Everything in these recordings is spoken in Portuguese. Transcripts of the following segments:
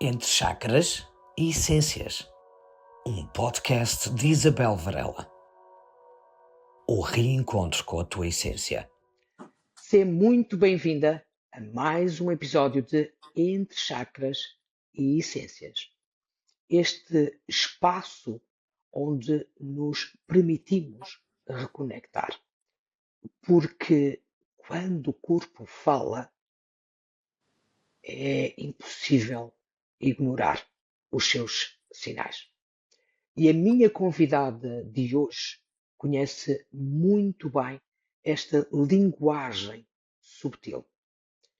Entre Chakras e Essências, um podcast de Isabel Varela. O reencontro com a tua essência. Seja muito bem-vinda a mais um episódio de Entre Chakras e Essências. Este espaço onde nos permitimos reconectar. Porque quando o corpo fala, é impossível ignorar os seus sinais. E a minha convidada de hoje conhece muito bem esta linguagem subtil,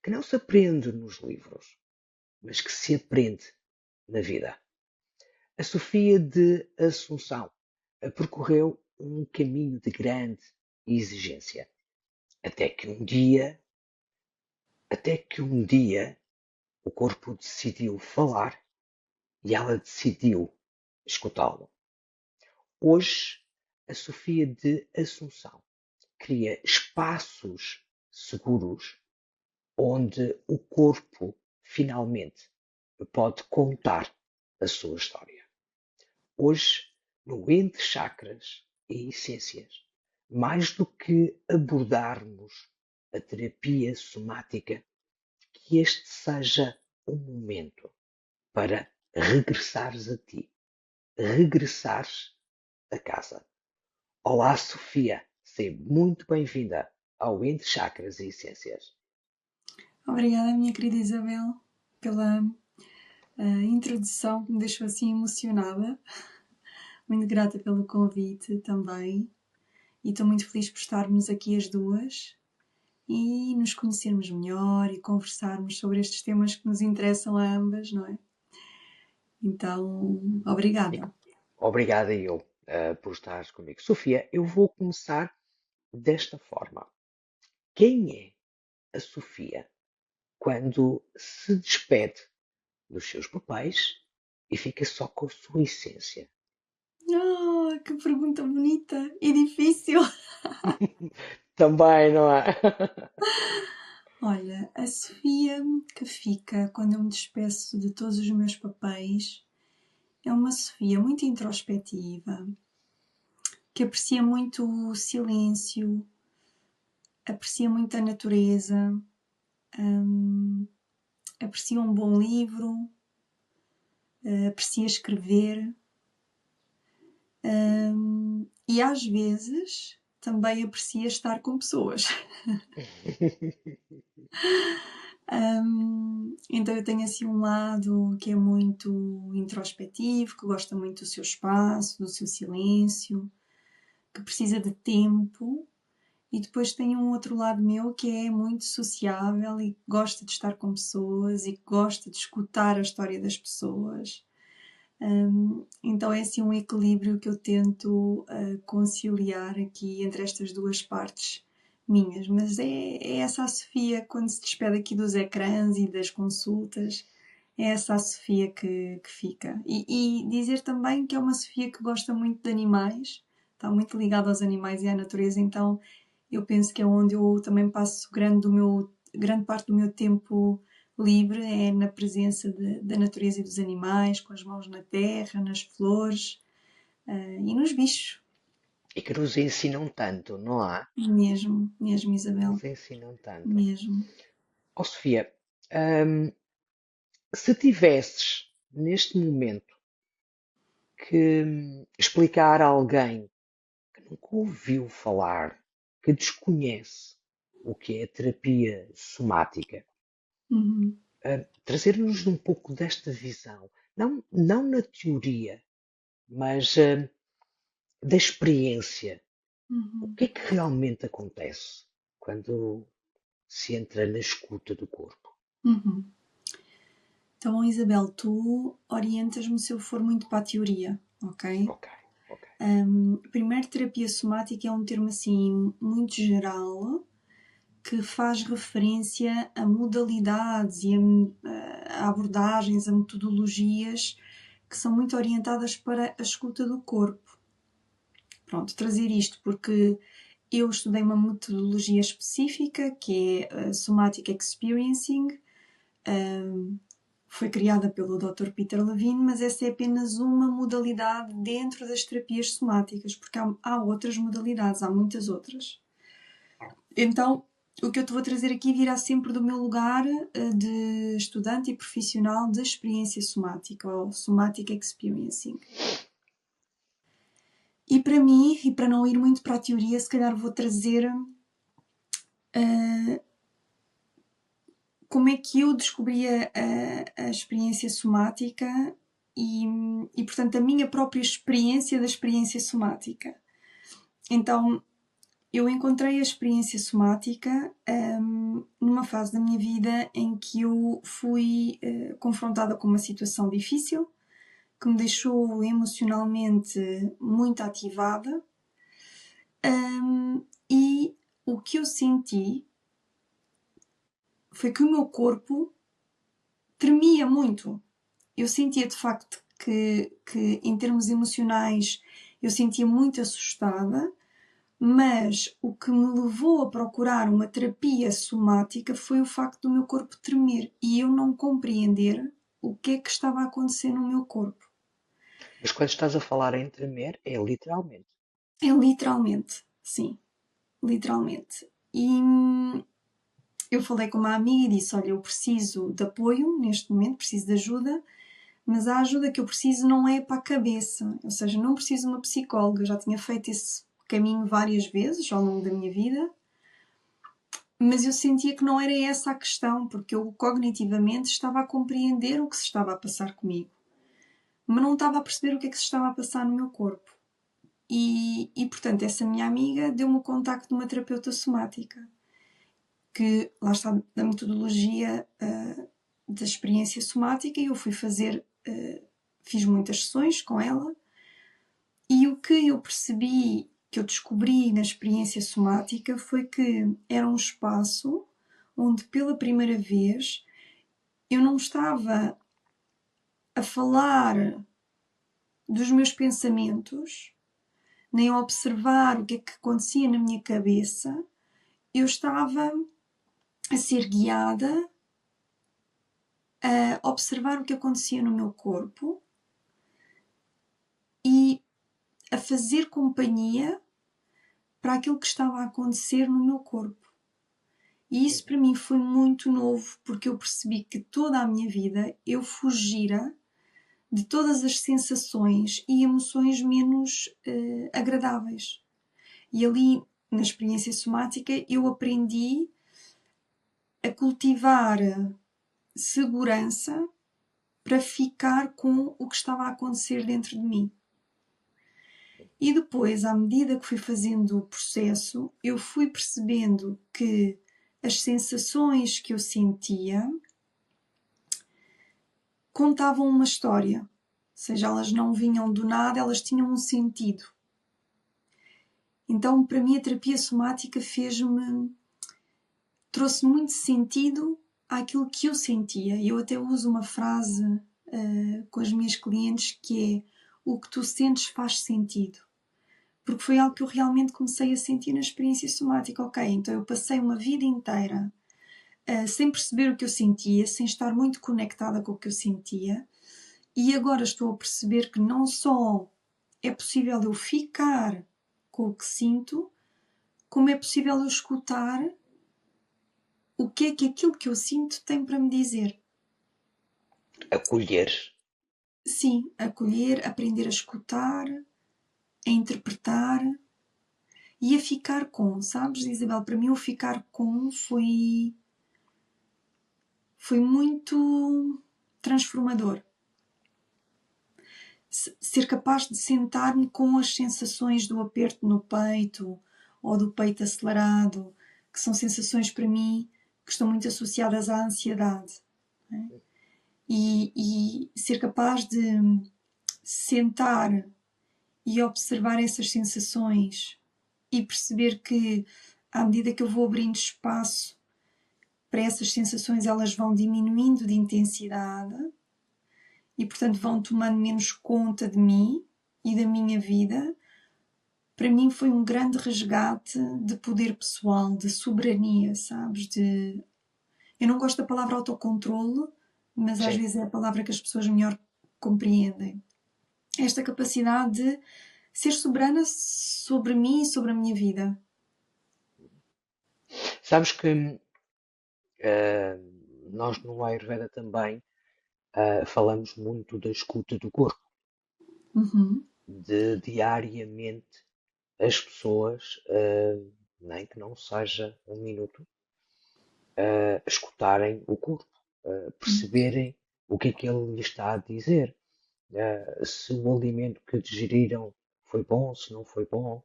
que não se aprende nos livros, mas que se aprende na vida. A Sofia de Assunção percorreu um caminho de grande exigência, até que um dia o corpo decidiu falar e ela decidiu escutá-lo. Hoje, a Sofia de Assunção cria espaços seguros onde o corpo finalmente pode contar a sua história. Hoje, no Entre Chakras e Essências, mais do que abordarmos a terapia somática, que este seja um momento para regressares a ti, regressares a casa. Olá, Sofia, seja muito bem-vinda ao Entre Chakras e Essências. Obrigada, minha querida Isabel, pela introdução que me deixou assim emocionada. Muito grata pelo convite também. E estou muito feliz por estarmos aqui as duas e nos conhecermos melhor e conversarmos sobre estes temas que nos interessam a ambas, não é? Então, obrigada. Obrigada eu por estares comigo. Sofia, eu vou começar desta forma. Quem é a Sofia quando se despede dos seus papéis e fica só com a sua essência? Oh, que pergunta bonita e difícil! Também, não é? Olha, a Sofia que fica quando eu me despeço de todos os meus papéis é uma Sofia muito introspectiva, que aprecia muito o silêncio, aprecia muito a natureza, aprecia um bom livro, aprecia escrever e às vezes também aprecia estar com pessoas. Então eu tenho assim um lado que é muito introspectivo, que gosta muito do seu espaço, do seu silêncio, que precisa de tempo. E depois tem um outro lado meu que é muito sociável e gosta de estar com pessoas e gosta de escutar a história das pessoas. Então é assim um equilíbrio que eu tento conciliar aqui entre estas duas partes minhas. Mas é essa a Sofia, quando se despede aqui dos ecrãs e das consultas, é essa a Sofia que fica. E dizer também que é uma Sofia que gosta muito de animais, está muito ligada aos animais e à natureza, então eu penso que é onde eu também passo grande parte do meu tempo livre, é na presença da natureza e dos animais, com as mãos na terra, nas flores e nos bichos. E que nos ensinam tanto, não há? Mesmo, Isabel. Nos ensinam tanto. Mesmo. Ó Sofia, se tivesses neste momento que explicar a alguém que nunca ouviu falar, que desconhece o que é a terapia somática, trazer-nos um pouco desta visão, não na teoria, mas da experiência. O que é que realmente acontece quando se entra na escuta do corpo? Então, Isabel, tu orientas-me se eu for muito para a teoria, ok? Ok. Primeiro, terapia somática é um termo assim muito geral que faz referência a modalidades e a abordagens, a metodologias que são muito orientadas para a escuta do corpo. Pronto, trazer isto porque eu estudei uma metodologia específica que é a Somatic Experiencing. foi criada pelo Dr. Peter Levine, mas essa é apenas uma modalidade dentro das terapias somáticas, porque há outras modalidades, há muitas outras. Então, o que eu te vou trazer aqui virá sempre do meu lugar de estudante e profissional de experiência somática, ou Somatic Experiencing. E para mim, e para não ir muito para a teoria, se calhar vou trazer como é que eu descobri a experiência somática e, portanto, a minha própria experiência da experiência somática. Então, eu encontrei a experiência somática numa fase da minha vida em que eu fui confrontada com uma situação difícil, que me deixou emocionalmente muito ativada, e o que eu senti foi que o meu corpo tremia muito. Eu sentia de facto que em termos emocionais eu sentia muito assustada, mas o que me levou a procurar uma terapia somática foi o facto do meu corpo tremer e eu não compreender o que é que estava a acontecer no meu corpo. Mas quando estás a falar em tremer, é literalmente. É literalmente, sim, literalmente. E eu falei com uma amiga e disse, olha, eu preciso de apoio neste momento, preciso de ajuda, mas a ajuda que eu preciso não é para a cabeça, ou seja, não preciso de uma psicóloga, eu já tinha feito esse caminho várias vezes ao longo da minha vida, mas eu sentia que não era essa a questão, porque eu cognitivamente estava a compreender o que se estava a passar comigo, mas não estava a perceber o que é que se estava a passar no meu corpo. E portanto, essa minha amiga deu-me o contacto de uma terapeuta somática, que lá está da metodologia da experiência somática, e eu fui fazer, fiz muitas sessões com ela, e o que eu percebi, que eu descobri na experiência somática, foi que era um espaço onde pela primeira vez eu não estava a falar dos meus pensamentos, nem a observar o que é que acontecia na minha cabeça, eu estava a ser guiada a observar o que acontecia no meu corpo e a fazer companhia para aquilo que estava a acontecer no meu corpo. E isso para mim foi muito novo, porque eu percebi que toda a minha vida eu fugira de todas as sensações e emoções menos agradáveis. E ali, na experiência somática, eu aprendi a cultivar segurança para ficar com o que estava a acontecer dentro de mim. E depois, à medida que fui fazendo o processo, eu fui percebendo que as sensações que eu sentia contavam uma história. Ou seja, elas não vinham do nada, elas tinham um sentido. Então, para mim, a terapia somática trouxe muito sentido àquilo que eu sentia. Eu até uso uma frase com as minhas clientes que é: o que tu sentes faz sentido. Porque foi algo que eu realmente comecei a sentir na experiência somática. Ok, então eu passei uma vida inteira sem perceber o que eu sentia, sem estar muito conectada com o que eu sentia, e agora estou a perceber que não só é possível eu ficar com o que sinto, como é possível eu escutar o que é que aquilo que eu sinto tem para me dizer. Acolher. Sim, acolher, aprender a escutar, a interpretar e a ficar com, sabes, Isabel? Para mim o ficar com foi muito transformador. Ser capaz de sentar-me com as sensações do aperto no peito ou do peito acelerado, que são sensações para mim que estão muito associadas à ansiedade. Né? E ser capaz de sentar e observar essas sensações e perceber que, à medida que eu vou abrindo espaço para essas sensações, elas vão diminuindo de intensidade e, portanto, vão tomando menos conta de mim e da minha vida. Para mim foi um grande resgate de poder pessoal, de soberania, sabes? Eu não gosto da palavra autocontrole, mas às Sim. vezes é a palavra que as pessoas melhor compreendem. Esta capacidade de ser soberana sobre mim e sobre a minha vida. Sabes que eh, nós no Ayurveda também falamos muito da escuta do corpo, Uhum. de diariamente as pessoas, nem que não seja um minuto, escutarem o corpo, perceberem o que ele lhes está a dizer, se o alimento que digeriram foi bom, se não foi bom,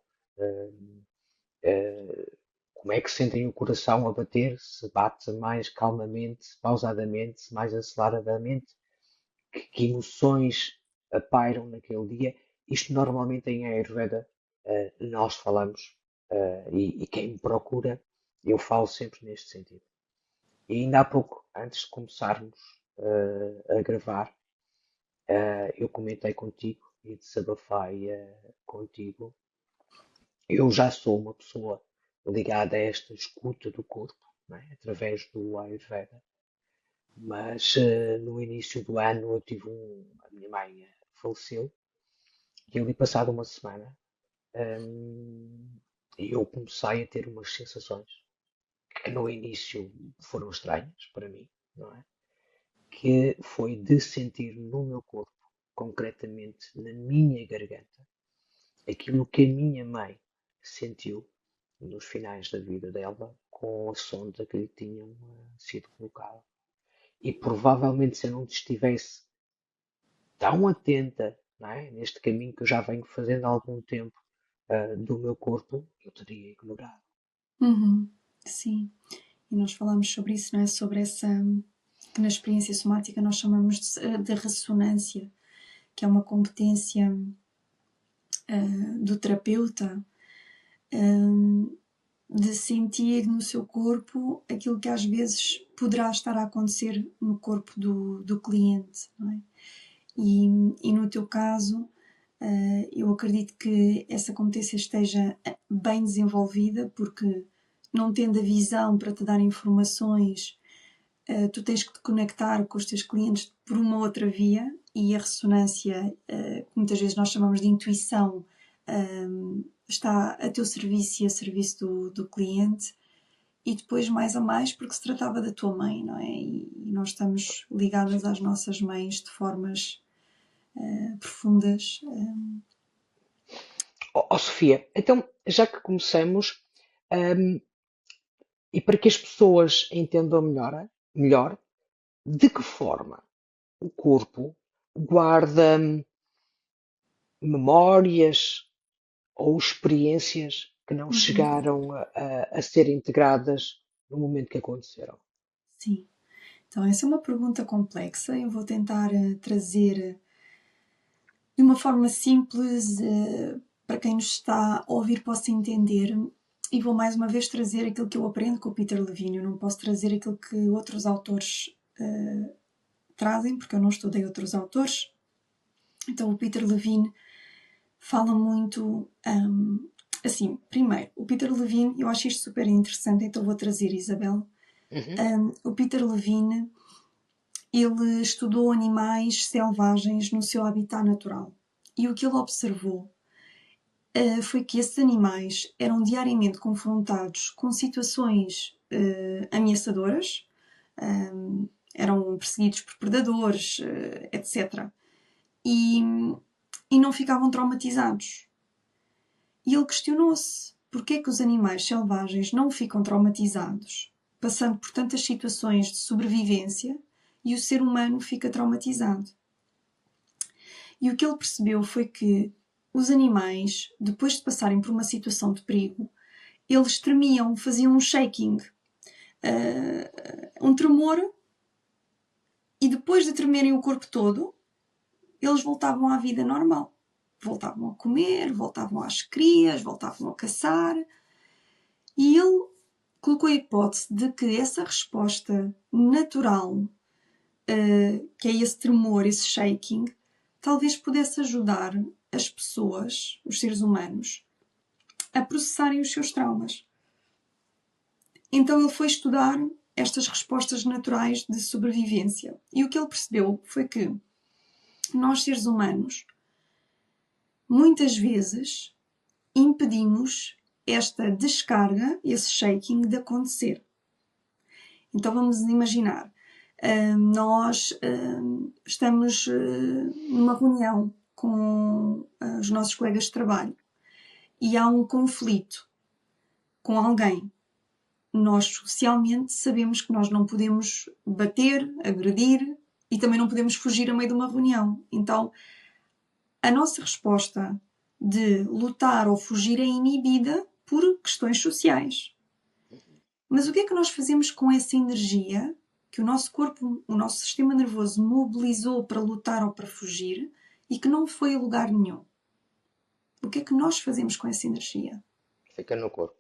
eh, como é que sentem o coração a bater, se bate mais calmamente, se pausadamente, se mais aceleradamente, que emoções pairam naquele dia. Isto normalmente em Ayurveda nós falamos e quem me procura, eu falo sempre neste sentido. E ainda há pouco, antes de começarmos a gravar, eu comentei contigo e desabafei contigo. Eu já sou uma pessoa ligada a esta escuta do corpo, não é? Através do Ayurveda, mas no início do ano eu tive a minha mãe faleceu e ali passado uma semana eu comecei a ter umas sensações que no início foram estranhas para mim, não é? Que foi de sentir no meu corpo, concretamente na minha garganta, aquilo que a minha mãe sentiu nos finais da vida dela com a sonda que lhe tinham sido colocada. E provavelmente se eu não estivesse tão atenta, não é, neste caminho que eu já venho fazendo há algum tempo do meu corpo, eu teria ignorado. Uhum. Sim. E nós falamos sobre isso, não é? Sobre essa que na experiência somática nós chamamos de ressonância, que é uma competência do terapeuta de sentir no seu corpo aquilo que às vezes poderá estar a acontecer no corpo do cliente, não é? E no teu caso, eu acredito que essa competência esteja bem desenvolvida, porque não tendo a visão para te dar informações, tu tens que te conectar com os teus clientes por uma outra via, e a ressonância, que muitas vezes nós chamamos de intuição, está a teu serviço e a serviço do cliente, e depois mais a mais porque se tratava da tua mãe, não é? E nós estamos ligadas às nossas mães de formas profundas. Sofia, então já que começamos, e para que as pessoas entendam melhor, de que forma o corpo guarda memórias ou experiências que não Uhum. chegaram a ser integradas no momento que aconteceram? Sim. Então, essa é uma pergunta complexa. Eu vou tentar trazer de uma forma simples para quem nos está a ouvir possa entender. E vou mais uma vez trazer aquilo que eu aprendo com o Peter Levine. Eu não posso trazer aquilo que outros autores trazem, porque eu não estudei outros autores. Então, o Peter Levine fala muito. Assim, primeiro, o Peter Levine, eu acho isto super interessante, então vou trazer Isabel. O Peter Levine, ele estudou animais selvagens no seu habitat natural. E o que ele observou foi que esses animais eram diariamente confrontados com situações ameaçadoras, eram perseguidos por predadores, etc. E não ficavam traumatizados. E ele questionou-se porquê é que os animais selvagens não ficam traumatizados, passando por tantas situações de sobrevivência, e o ser humano fica traumatizado. E o que ele percebeu foi que os animais, depois de passarem por uma situação de perigo, eles tremiam, faziam um shaking, um tremor, e depois de tremerem o corpo todo, eles voltavam à vida normal. Voltavam a comer, voltavam às crias, voltavam a caçar. E ele colocou a hipótese de que essa resposta natural, que é esse tremor, esse shaking, talvez pudesse ajudar as pessoas, os seres humanos, a processarem os seus traumas. Então ele foi estudar estas respostas naturais de sobrevivência. E o que ele percebeu foi que nós, seres humanos, muitas vezes impedimos esta descarga, esse shaking de acontecer. Então vamos imaginar, nós estamos numa reunião com os nossos colegas de trabalho e há um conflito com alguém. Nós socialmente sabemos que nós não podemos bater, agredir e também não podemos fugir a meio de uma reunião. Então, a nossa resposta de lutar ou fugir é inibida por questões sociais. Mas o que é que nós fazemos com essa energia que o nosso corpo, o nosso sistema nervoso mobilizou para lutar ou para fugir e que não foi a lugar nenhum? O que é que nós fazemos com essa energia? Fica no corpo.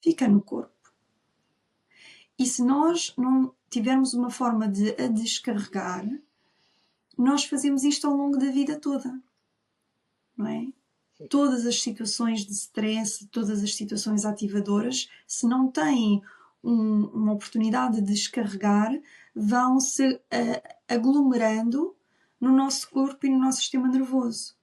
Fica no corpo. E se nós não tivermos uma forma de a descarregar, nós fazemos isto ao longo da vida toda, não é? Todas as situações de stress, todas as situações ativadoras, se não têm uma oportunidade de descarregar, vão-se aglomerando no nosso corpo e no nosso sistema nervoso.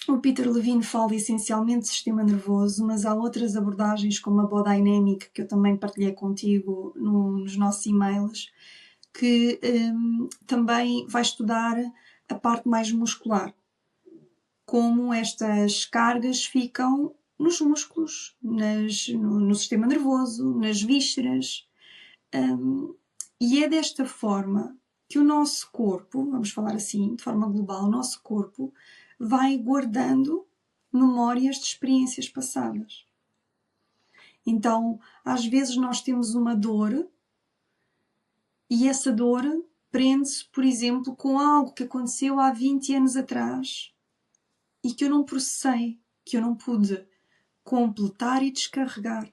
O Peter Levine fala essencialmente de sistema nervoso, mas há outras abordagens, como a Biodynamic, que eu também partilhei contigo nos nossos e-mails, que também vai estudar a parte mais muscular. Como estas cargas ficam nos músculos, no sistema nervoso, nas vísceras. E é desta forma que o nosso corpo, vamos falar assim, de forma global, o nosso corpo vai guardando memórias de experiências passadas. Então, às vezes nós temos uma dor e essa dor prende-se, por exemplo, com algo que aconteceu há 20 anos atrás e que eu não processei, que eu não pude completar e descarregar.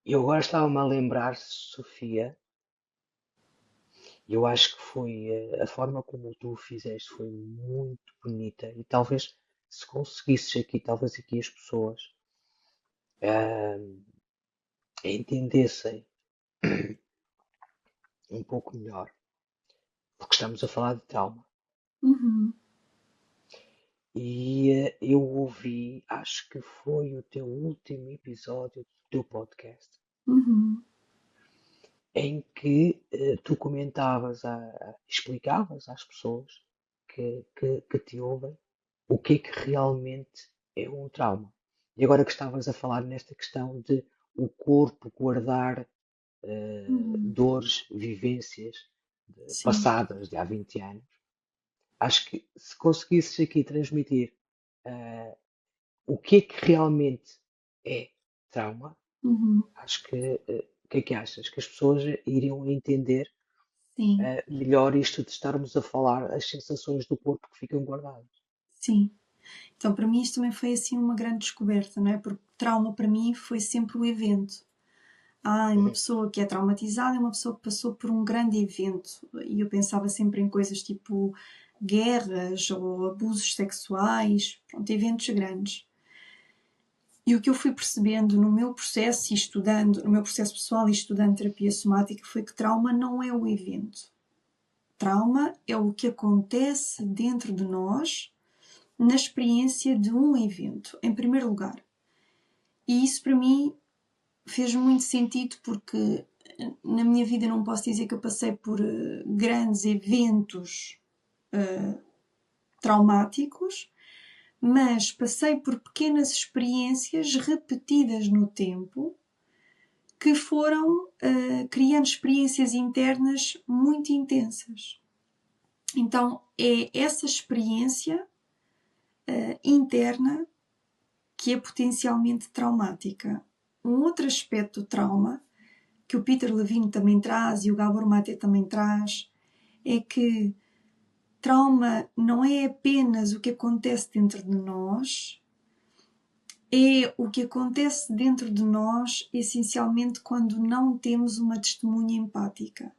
Eu agora estava-me a lembrar, Sofia, eu acho que foi a forma como tu o fizeste foi muito bonita e talvez se conseguisses aqui, talvez aqui as pessoas entendessem um pouco melhor, porque estamos a falar de trauma. Uhum. E eu ouvi, acho que foi o teu último episódio do teu podcast, Uhum. em que tu comentavas, explicavas às pessoas que te ouvem o que é que realmente é um trauma. E agora que estavas a falar nesta questão de o corpo guardar Uhum. dores, vivências Sim. passadas de há 20 anos, acho que se conseguisses aqui transmitir o que é que realmente é trauma, Uhum. acho que o que é que achas? Que as pessoas iriam entender Sim. melhor isto de estarmos a falar as sensações do corpo que ficam guardadas. Sim. Então, para mim, isto também foi assim uma grande descoberta, não é? Porque trauma para mim foi sempre o evento. Uma pessoa que é traumatizada é uma pessoa que passou por um grande evento. E eu pensava sempre em coisas tipo guerras ou abusos sexuais, pronto, eventos grandes. E o que eu fui percebendo no meu processo e estudando, no meu processo pessoal e estudando terapia somática, foi que trauma não é o evento. Trauma é o que acontece dentro de nós na experiência de um evento, em primeiro lugar. E isso para mim fez muito sentido porque na minha vida não posso dizer que eu passei por grandes eventos traumáticos, mas passei por pequenas experiências repetidas no tempo que foram criando experiências internas muito intensas. Então é essa experiência interna que é potencialmente traumática. Um outro aspecto do trauma, que o Peter Levine também traz e o Gabor Mate também traz, é que trauma não é apenas o que acontece dentro de nós, é o que acontece dentro de nós, essencialmente, quando não temos uma testemunha empática.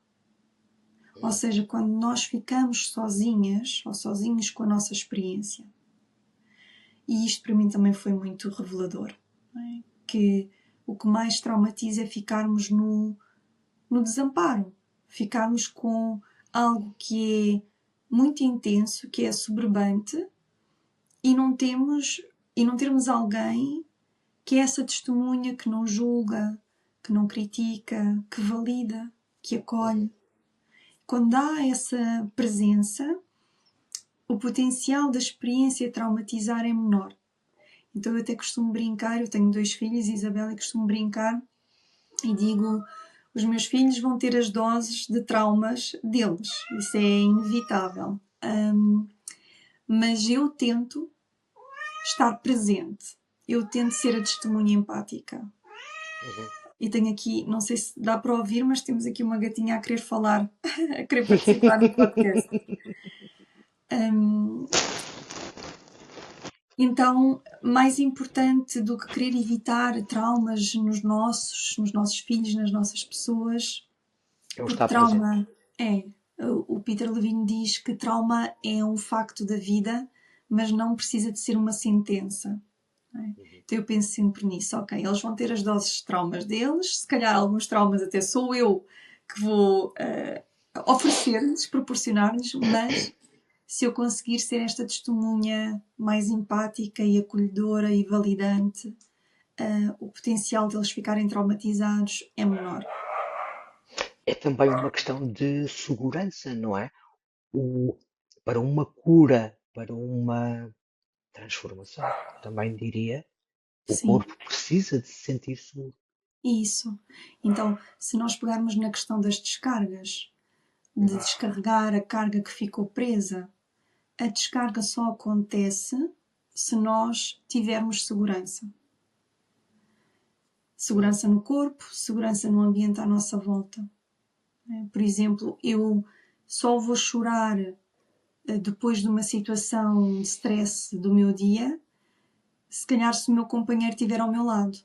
Ou seja, quando nós ficamos sozinhas ou sozinhos com a nossa experiência. E isto para mim também foi muito revelador. Não é? Que o que mais traumatiza é ficarmos no desamparo, ficarmos com algo que é muito intenso, que é soberbante, e não termos alguém que é essa testemunha que não julga, que não critica, que valida, que acolhe. Quando há essa presença, o potencial da experiência a traumatizar é menor. Então eu até costumo brincar, eu tenho 2 filhos, Isabela, e costumo brincar e digo, os meus filhos vão ter as doses de traumas deles, isso é inevitável. Mas eu tento estar presente, eu tento ser a testemunha empática. E tenho aqui, não sei se dá para ouvir, mas temos aqui uma gatinha a querer falar, a querer participar no podcast. Então, mais importante do que querer evitar traumas nos nossos filhos, nas nossas pessoas, porque trauma o Peter Levine diz que trauma é um facto da vida, mas não precisa de ser uma sentença. Então eu penso sempre nisso, ok, eles vão ter as doses de traumas deles, se calhar alguns traumas até sou eu que vou oferecer-lhes, proporcionar-lhes, mas se eu conseguir ser esta testemunha mais empática e acolhedora e validante, o potencial deles ficarem traumatizados é menor. É também uma questão de segurança, não é? Para uma cura, para uma transformação, também diria, o Sim. corpo precisa de se sentir seguro. Isso. Então, se nós pegarmos na questão das descargas, de descarregar a carga que ficou presa, a descarga só acontece se nós tivermos segurança. Segurança no corpo, segurança no ambiente à nossa volta. Por exemplo, eu só vou chorar depois de uma situação de stress do meu dia, se calhar se o meu companheiro estiver ao meu lado.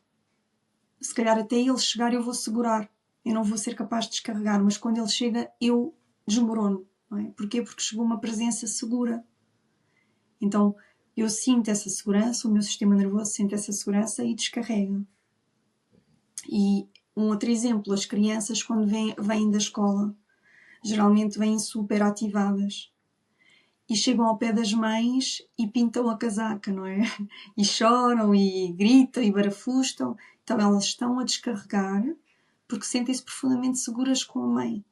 Se calhar até ele chegar eu vou segurar. Eu não vou ser capaz de descarregar, mas quando ele chega eu desmorono. Não é? Porquê? Porque chegou uma presença segura. Então eu sinto essa segurança, o meu sistema nervoso sente essa segurança e descarrega. E um outro exemplo, as crianças quando vêm da escola, geralmente vêm super ativadas. E chegam ao pé das mães e pintam a casaca, não é? E choram, e gritam, e barafustam. Então elas estão a descarregar porque sentem-se profundamente seguras com a mãe.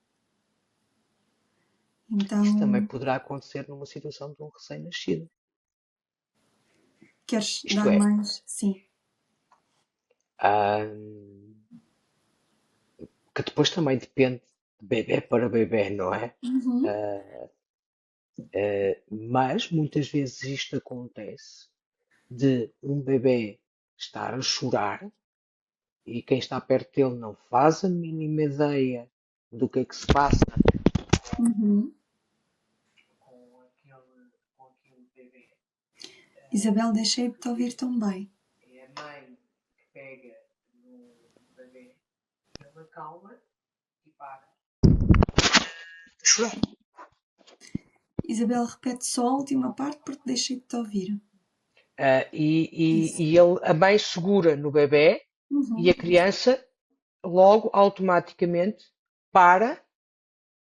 Então, isso também poderá acontecer numa situação de um recém-nascido. Queres Isto dar é, mais? Sim. Que depois também depende de bebê para bebê, não é? Mas muitas vezes isto acontece de um bebê estar a chorar e quem está perto dele não faz a mínima ideia do que é que se passa com aquele bebê. Isabel, deixei de te ouvir tão bem. É a mãe que pega no bebê, ele acalma e para de chorar. Isabel, repete só a última parte porque deixei de te ouvir. E a mãe segura no bebê e a criança logo automaticamente para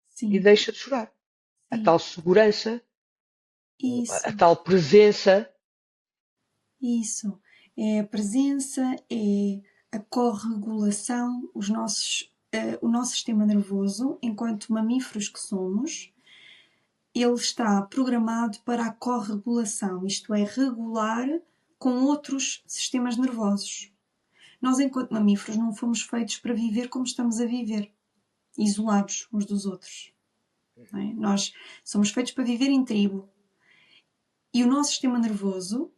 Sim. e deixa de chorar. A Sim. tal segurança, Isso. a tal presença. Isso. É a presença, é a corregulação, o nosso sistema nervoso, enquanto mamíferos que somos, ele está programado para a corregulação, isto é, regular com outros sistemas nervosos. Nós, enquanto mamíferos, não fomos feitos para viver como estamos a viver, isolados uns dos outros. Não é? Nós somos feitos para viver em tribo. E o nosso sistema nervoso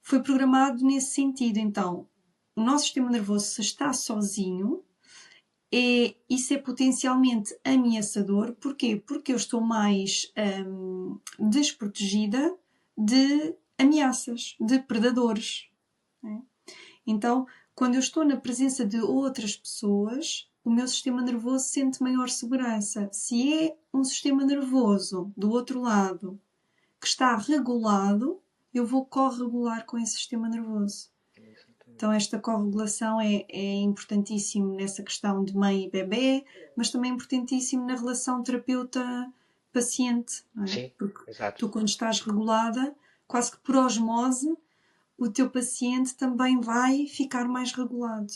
foi programado nesse sentido. Então, o nosso sistema nervoso, se está sozinho, isso é potencialmente ameaçador. Porquê? Porque eu estou mais desprotegida de ameaças, de predadores. Né? Então, quando eu estou na presença de outras pessoas, o meu sistema nervoso sente maior segurança. Se é um sistema nervoso do outro lado que está regulado, eu vou corregular com esse sistema nervoso. Então esta corregulação é importantíssimo nessa questão de mãe e bebê, mas também é importantíssimo na relação terapeuta-paciente, não é? Sim, Porque exato. tu, quando estás regulada, quase que por osmose, o teu paciente também vai ficar mais regulado.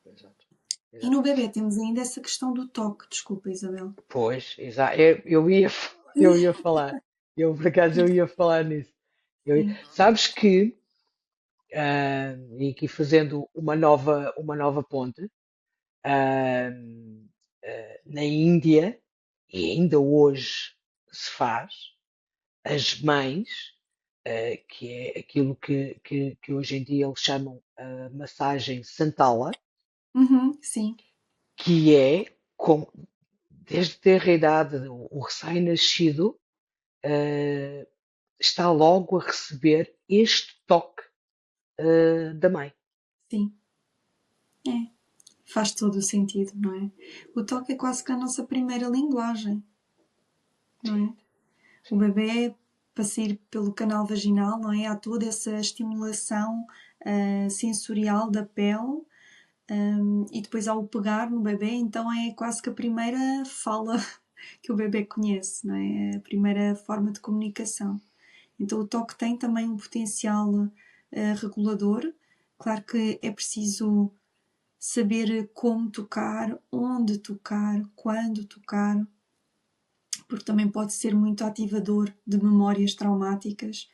Exato. E no bebê temos ainda essa questão do toque. Desculpa, Isabel. Pois, exato. Eu ia falar. Por acaso, eu ia falar nisso. Sim. Sabes que, e aqui fazendo uma nova ponte, ah, na Índia, e ainda hoje se faz, as mães, que é aquilo que hoje em dia eles chamam a massagem Santala, Sim. que é com, desde ter a idade, o recém-nascido está logo a receber este toque da mãe. Sim. É. Faz todo o sentido, não é? O toque é quase que a nossa primeira linguagem, não é? O bebê, para sair pelo canal vaginal, não é? Há toda essa estimulação sensorial da pele e depois ao pegar no bebê, então é quase que a primeira fala que o bebê conhece, não é? A primeira forma de comunicação. Então o toque tem também um potencial regulador. Claro que é preciso saber como tocar, onde tocar, quando tocar, porque também pode ser muito ativador de memórias traumáticas.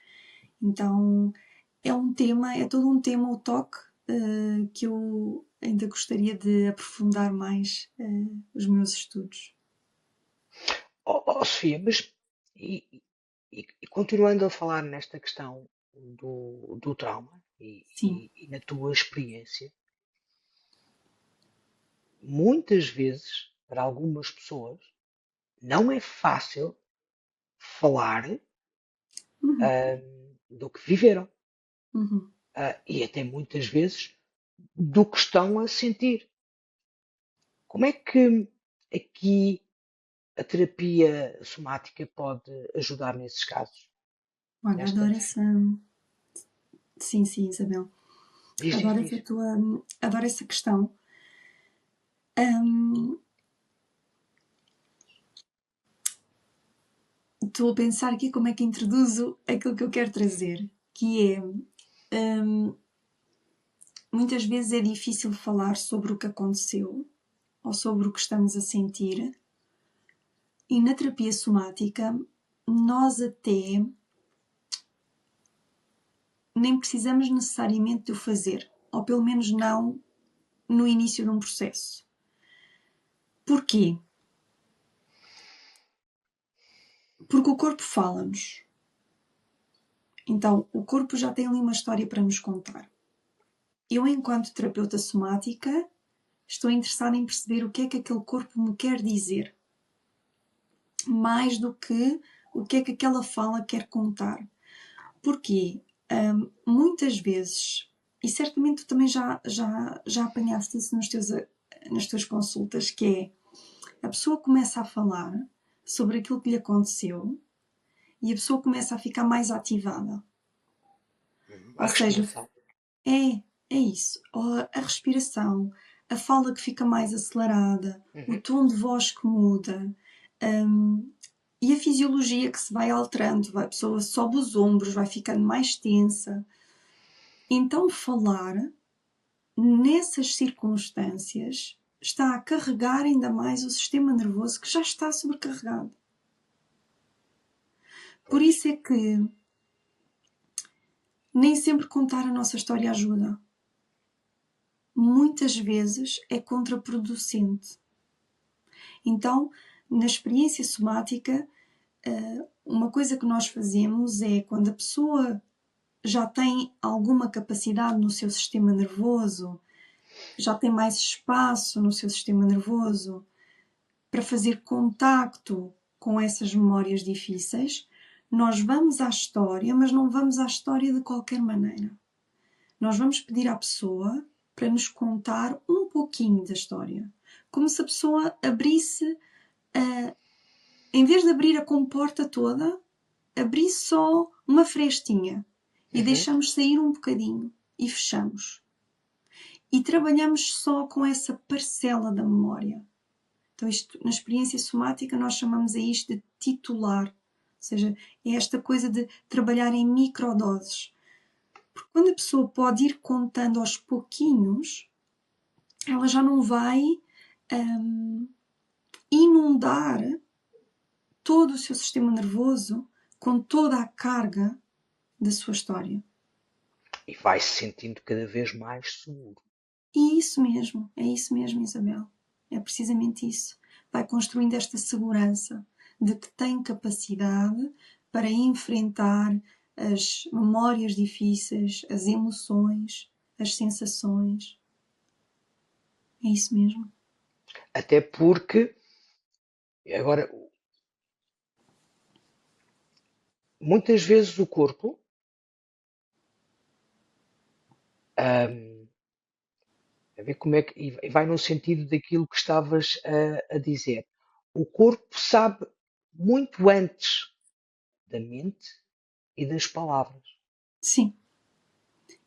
Então é todo um tema o toque que eu ainda gostaria de aprofundar mais os meus estudos. Sofia, mas e continuando a falar nesta questão do trauma Sim. e na tua experiência, muitas vezes, para algumas pessoas, não é fácil falar Uhum. do que viveram Uhum. e até muitas vezes do que estão a sentir. Como é que aqui a terapia somática pode ajudar nesses casos? Olha, Nesta... adoro essa. Sim, sim, Isabel. Adoro Diz. Adoro essa questão. Hum, Estou a pensar aqui como é que introduzo aquilo que eu quero trazer, que é muitas vezes é difícil falar sobre o que aconteceu ou sobre o que estamos a sentir, e na terapia somática nós até nem precisamos necessariamente de o fazer, ou pelo menos não no início de um processo. Porquê? Porque o corpo fala-nos. Então, o corpo já tem ali uma história para nos contar. Eu, enquanto terapeuta somática, estou interessada em perceber o que é que aquele corpo me quer dizer, mais do que o que é que aquela fala quer contar. Porquê? Muitas vezes, e certamente tu também já apanhaste isso nas tuas consultas, que é a pessoa começa a falar sobre aquilo que lhe aconteceu e a pessoa começa a ficar mais ativada. A Ou seja, respiração. é isso. A respiração, a fala que fica mais acelerada, o tom de voz que muda, e a fisiologia que se vai alterando. A pessoa sobe os ombros, vai ficando mais tensa. Então, falar nessas circunstâncias está a carregar ainda mais o sistema nervoso que já está sobrecarregado. Por isso é que nem sempre contar a nossa história ajuda. Muitas vezes é contraproducente. Então, na experiência somática, uma coisa que nós fazemos é, quando a pessoa já tem alguma capacidade no seu sistema nervoso, já tem mais espaço no seu sistema nervoso para fazer contacto com essas memórias difíceis, nós vamos à história, mas não vamos à história de qualquer maneira. Nós vamos pedir à pessoa para nos contar um pouquinho da história. Como se a pessoa abrisse, em vez de abrir a comporta toda, abrisse só uma frestinha e deixamos sair um bocadinho e fechamos. e trabalhamos só com essa parcela da memória. Então, isto, na experiência somática, nós chamamos a isto de titular. Ou seja, é esta coisa de trabalhar em microdoses. Porque quando a pessoa pode ir contando aos pouquinhos, ela já não vai inundar todo o seu sistema nervoso com toda a carga da sua história. E vai se sentindo cada vez mais seguro. E é isso mesmo, Isabel. É precisamente isso. Vai construindo esta segurança de que tem capacidade para enfrentar as memórias difíceis, as emoções, as sensações. É isso mesmo. Até porque, agora, muitas vezes o corpo, ahm, a ver como é que, e vai no sentido daquilo que estavas a dizer. O corpo sabe muito antes da mente e das palavras. Sim,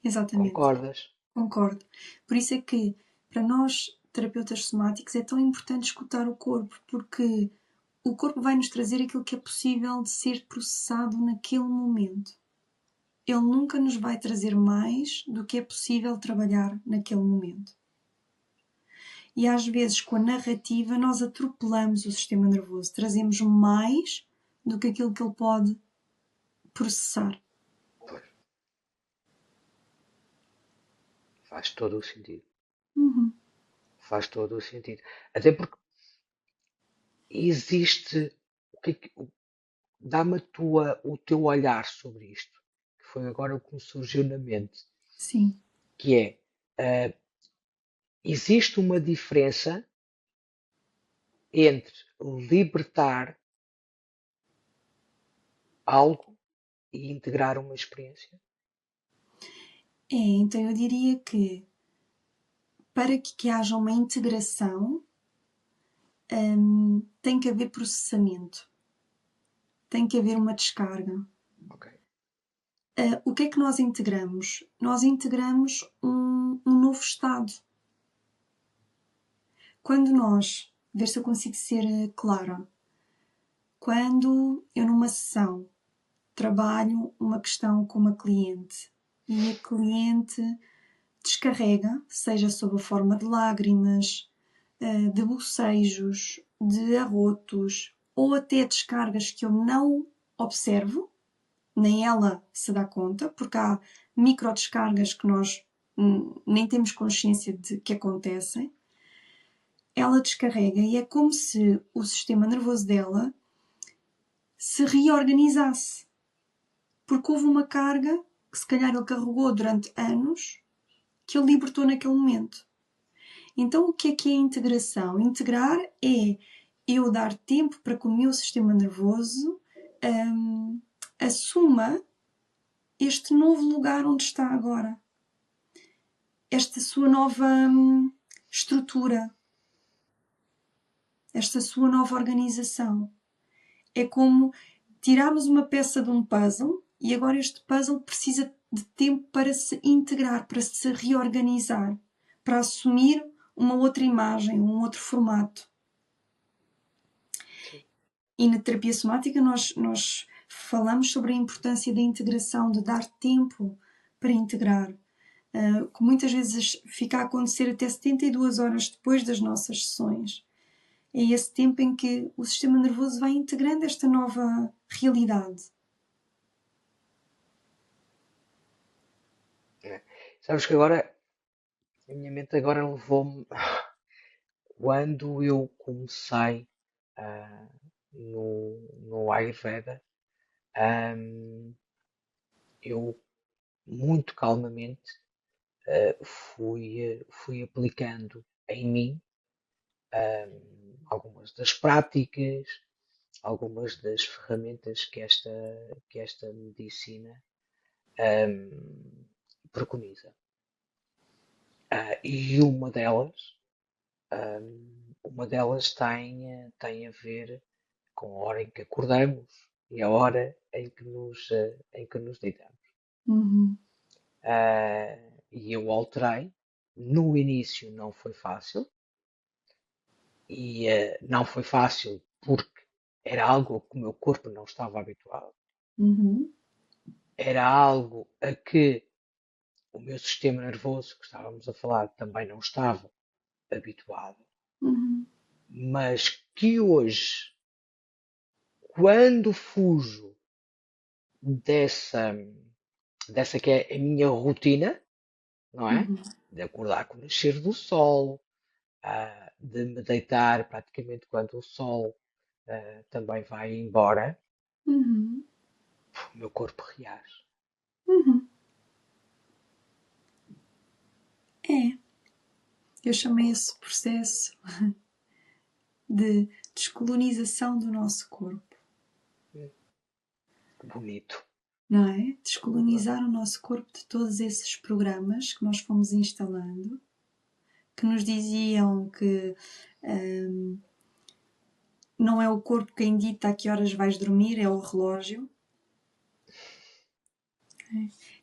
exatamente. Concordas? Concordo. Por isso é que, para nós, terapeutas somáticos, é tão importante escutar o corpo, porque o corpo vai nos trazer aquilo que é possível de ser processado naquele momento. Ele nunca nos vai trazer mais do que é possível trabalhar naquele momento. E às vezes, com a narrativa, nós atropelamos o sistema nervoso, trazemos mais do que aquilo que ele pode processar. Pois, faz todo o sentido. Uhum. Faz todo o sentido. Até porque existe. Dá-me o teu olhar sobre isto, que foi agora o que me surgiu na mente, Sim. que é, existe uma diferença entre libertar algo e integrar uma experiência? Então eu diria que para que haja uma integração, tem que haver processamento, tem que haver uma descarga. Ok. O que é que nós integramos? Nós integramos um novo estado. Quando nós, ver se eu consigo ser clara, quando eu numa sessão trabalho uma questão com uma cliente e a cliente descarrega, seja sob a forma de lágrimas, de bocejos, de arrotos ou até descargas que eu não observo, nem ela se dá conta, porque há microdescargas que nós nem temos consciência de que acontecem. Ela descarrega e é como se o sistema nervoso dela se reorganizasse, porque houve uma carga que se calhar ele carregou durante anos que ele libertou naquele momento. Então, o que é a integração? Integrar é eu dar tempo para que o meu sistema nervoso assuma este novo lugar onde está agora. Esta sua nova estrutura. Esta sua nova organização. É como tirarmos uma peça de um puzzle e agora este puzzle precisa de tempo para se integrar, para se reorganizar, para assumir uma outra imagem, um outro formato. Sim. E na terapia somática nós falamos sobre a importância da integração, de dar tempo para integrar, que muitas vezes fica a acontecer até 72 horas depois das nossas sessões. É esse tempo em que o sistema nervoso vai integrando esta nova realidade. Sabes que agora, a minha mente agora levou-me quando eu comecei no Ayurveda, eu muito calmamente fui aplicando em mim algumas das práticas, algumas das ferramentas que esta medicina preconiza. E uma delas tem a ver com a hora em que acordamos e a hora em que nos deitamos. Uhum. E eu alterei no início não foi fácil, e não foi fácil porque era algo que o meu corpo não estava habituado, Uhum. era algo a que o meu sistema nervoso, que estávamos a falar, também não estava habituado, Uhum. mas que hoje, quando fujo dessa, dessa que é a minha rotina, não é? Uhum. De acordar com o nascer do sol, de me deitar praticamente quando o sol também vai embora, Uhum. o meu corpo reage. Uhum. É, eu chamei esse processo de descolonização do nosso corpo, Que bonito. não é? Descolonizar o nosso corpo de todos esses programas que nós fomos instalando, que nos diziam que não é o corpo quem dita a que horas vais dormir, é o relógio.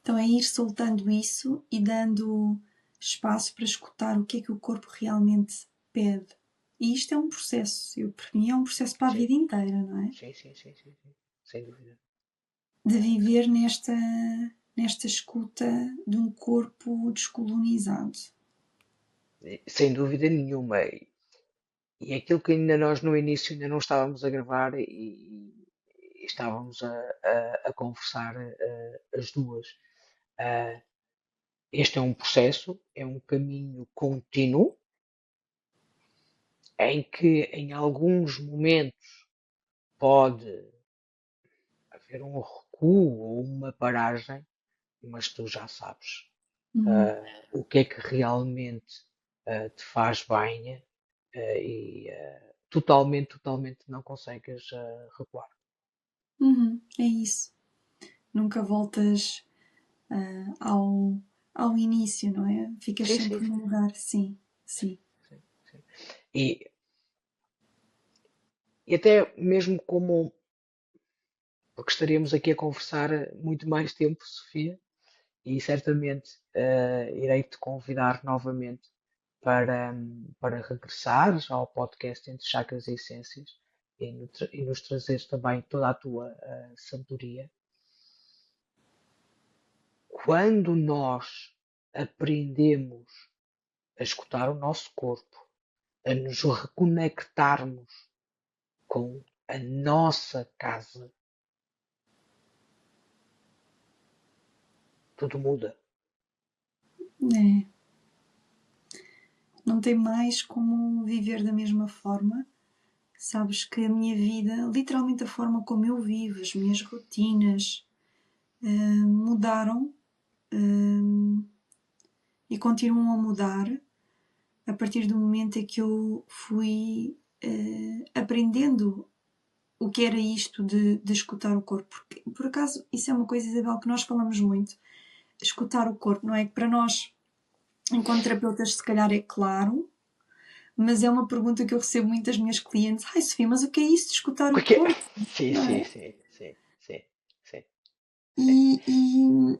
Então é ir soltando isso e dando espaço para escutar o que é que o corpo realmente pede. E isto é um processo, para mim é um processo para a Sim, vida inteira, não é? sim, sim, sim, sim, sim. Sem dúvida. De viver nesta escuta de um corpo descolonizado. Sem dúvida nenhuma. E aquilo que ainda nós no início ainda não estávamos a gravar e estávamos a conversar as duas. Ah, este é um processo, é um caminho contínuo em que em alguns momentos pode haver um recuo ou uma paragem, mas tu já sabes Uhum, o que é que realmente te faz bem e totalmente, totalmente não consegues recuar. é isso. Nunca voltas ao início, não é? Ficas Sim, sim, sempre sim, no lugar, sim, sim, sim. sim, sim. E, e até mesmo como, porque estaríamos aqui a conversar muito mais tempo, Sofia, e certamente irei-te convidar novamente para regressares ao podcast Entre Chakras e Essências e nos trazeres também toda a tua sabedoria. Quando nós aprendemos a escutar o nosso corpo, a nos reconectarmos com a nossa casa, tudo muda. É. Não tem mais como viver da mesma forma. Sabes que a minha vida, literalmente a forma como eu vivo, as minhas rotinas, mudaram e continuam a mudar a partir do momento em que eu fui aprendendo o que era isto de escutar o corpo. Porque, por acaso, isso é uma coisa, Isabel, que nós falamos muito. Escutar o corpo, não é? Que para nós, enquanto terapeutas, se calhar é claro, mas é uma pergunta que eu recebo muito das minhas clientes. Ai, Sofia, mas o que é isso de escutar o Porque... corpo? Sim, Não sim, é? sim, sim, sim, sim, sim.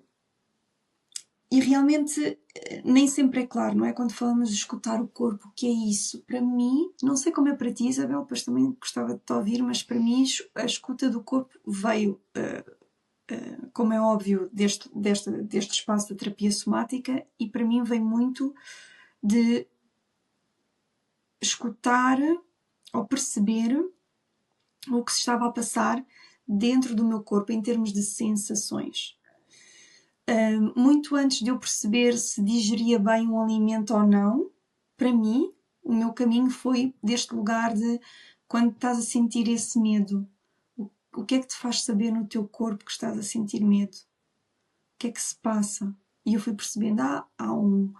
E realmente nem sempre é claro, não é? Quando falamos de escutar o corpo, o que é isso? Para mim, não sei como é para ti, Isabel, pois também gostava de te ouvir, mas para mim a escuta do corpo veio, como é óbvio, deste espaço da terapia somática e para mim vem muito de escutar ou perceber o que se estava a passar dentro do meu corpo em termos de sensações. Muito antes de eu perceber se digeria bem um alimento ou não, para mim, o meu caminho foi deste lugar de quando estás a sentir esse medo, o que é que te faz saber no teu corpo que estás a sentir medo? O que é que se passa? E eu fui percebendo, há um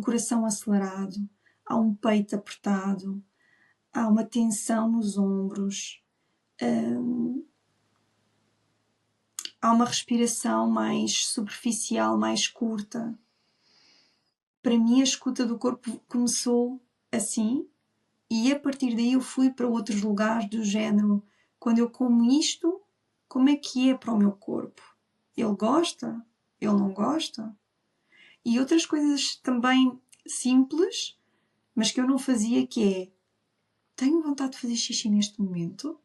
coração acelerado, há um peito apertado, há uma tensão nos ombros, há uma respiração mais superficial, mais curta. Para mim, a escuta do corpo começou assim, e a partir daí eu fui para outros lugares do género. Quando eu como isto, como é que é para o meu corpo? Ele gosta? Ele não gosta? E outras coisas também simples, mas que eu não fazia, que é: tenho vontade de fazer xixi neste momento?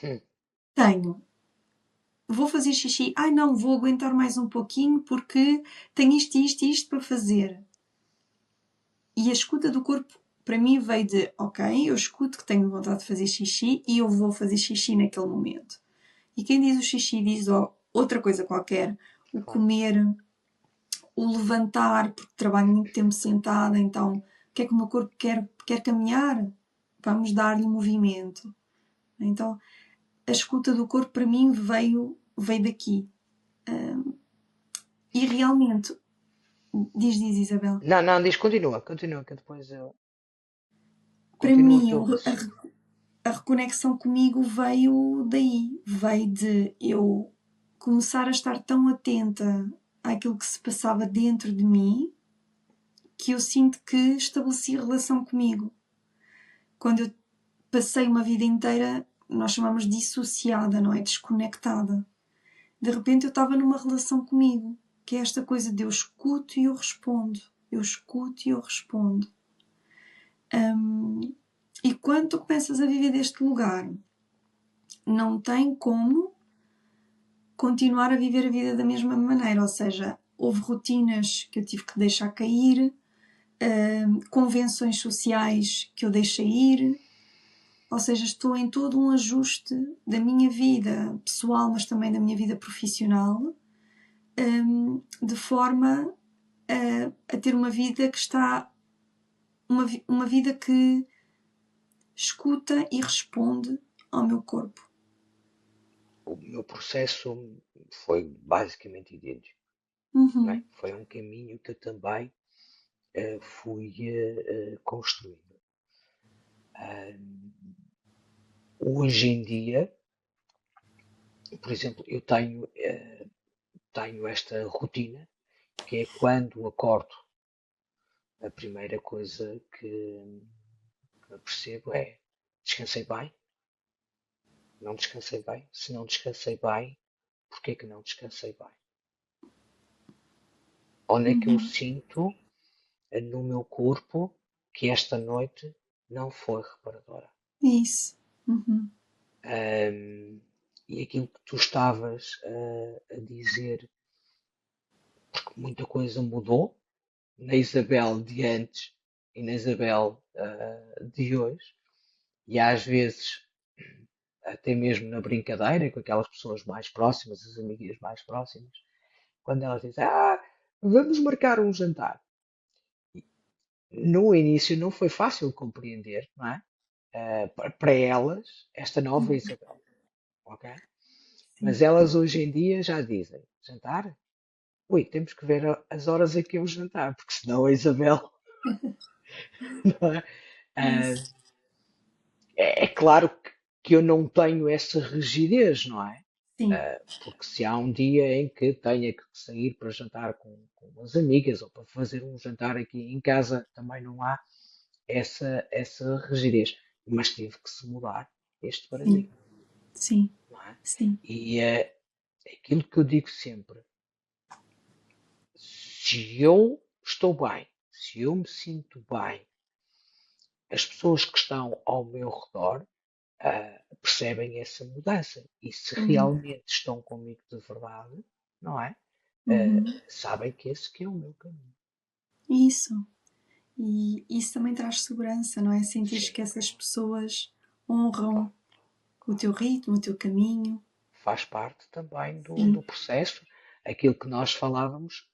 Hum. Tenho. Vou fazer xixi? Ai não, vou aguentar mais um pouquinho porque tenho isto e isto e isto para fazer. E a escuta do corpo, para mim, veio de: ok, eu escuto que tenho vontade de fazer xixi e eu vou fazer xixi naquele momento. E quem diz o xixi diz outra coisa qualquer. O Claro. comer, o levantar, porque trabalho muito tempo sentada, então o que é que o meu corpo quer caminhar? Vamos dar-lhe movimento. Então, a escuta do corpo para mim veio daqui. E realmente, diz Isabel, Não, diz, continua, que depois eu para continuo o mim teu raciocínio. a reconexão comigo veio daí. Veio de eu começar a estar tão atenta àquilo que se passava dentro de mim que eu sinto que estabeleci relação comigo. Quando eu passei uma vida inteira, nós chamamos de dissociada, não é? Desconectada. De repente eu estava numa relação comigo, que é esta coisa de eu escuto e eu respondo. Eu escuto e eu respondo. E quando tu começas a viver deste lugar, não tem como continuar a viver a vida da mesma maneira. Ou seja, houve rotinas que eu tive que deixar cair, convenções sociais que eu deixei ir. Ou seja, estou em todo um ajuste da minha vida pessoal, mas também da minha vida profissional, de forma a ter uma vida que está... Uma vida que escuta e responde ao meu corpo. O meu processo foi basicamente idêntico, não é? Foi um caminho que eu também fui construindo. Hoje em dia, por exemplo, eu tenho esta rotina, que é quando acordo, a primeira coisa que eu percebo é: descansei bem? Não descansei bem? Se não descansei bem, porquê que não descansei bem? Onde é que eu sinto no meu corpo que esta noite não foi reparadora? Isso. E aquilo que tu estavas a dizer, porque muita coisa mudou na Isabel de antes e na Isabel de hoje, e às vezes, até mesmo na brincadeira, com aquelas pessoas mais próximas, as amigas mais próximas, quando elas dizem: vamos marcar um jantar. No início não foi fácil compreender, não é? Para elas, esta nova Isabel, ok? Sim. Mas elas hoje em dia já dizem: jantar? Ui, temos que ver as horas a que é o jantar, porque senão a Isabel, não é? Ah, Isso. é claro que eu não tenho essa rigidez, não é? Sim. Porque se há um dia em que tenha que sair para jantar com as amigas ou para fazer um jantar aqui em casa, também não há essa rigidez. Mas tive que se mudar este Sim. paradigma, Sim. não é? Sim. E é aquilo que eu digo sempre: se eu estou bem, se eu me sinto bem, as pessoas que estão ao meu redor percebem essa mudança. E se realmente estão comigo de verdade, não é? Sabem que esse que é o meu caminho. Isso. E isso também traz segurança, não é? Sentir Sim, que essas pessoas honram claro, o claro. teu ritmo, o teu caminho. Faz parte também do Sim. processo, aquilo que nós falávamos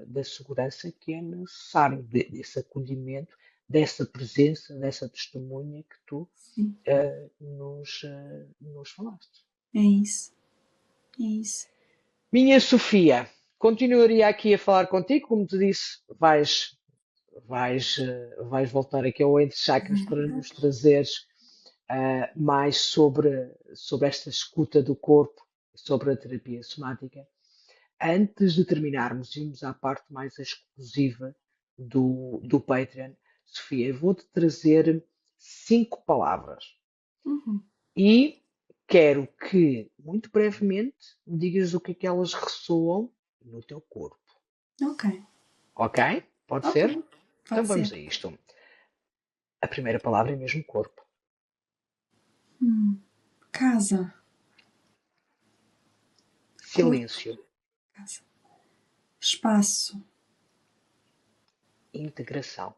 da segurança que é necessário, desse acolhimento, dessa presença, dessa testemunha que tu Sim. nos falaste. É isso. É isso. Minha Sofia, continuaria aqui a falar contigo, como te disse, vais voltar aqui ao Entre Chakras para nos trazeres mais sobre esta escuta do corpo, sobre a terapia somática. Antes de terminarmos, irmos à parte mais exclusiva do Patreon. Sofia, eu vou-te trazer 5 palavras e quero que, muito brevemente, me digas o que é que elas ressoam no teu corpo. Ok. Ok? Pode Ok, ser? Então pode vamos ser. a isto. A primeira palavra é mesmo corpo. Casa, corpo, Silêncio. casa. Espaço, Integração.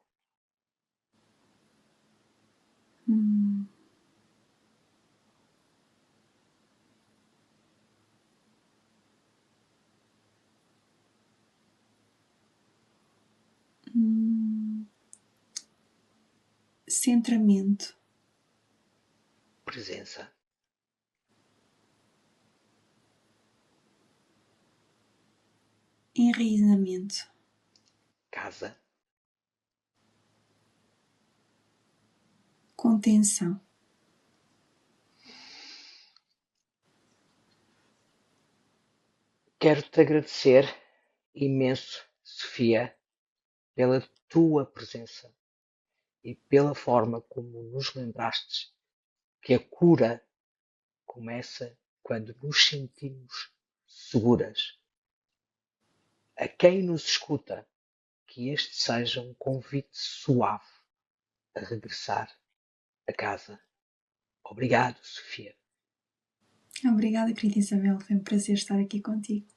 hum, hum, centramento, Presença. enraizamento, Casa. contenção. Quero-te agradecer imenso, Sofia, pela tua presença e pela forma como nos lembraste que a cura começa quando nos sentimos seguras. A quem nos escuta, que este seja um convite suave a regressar a casa. Obrigado, Sofia. Obrigada, querida Isabel. Foi um prazer estar aqui contigo.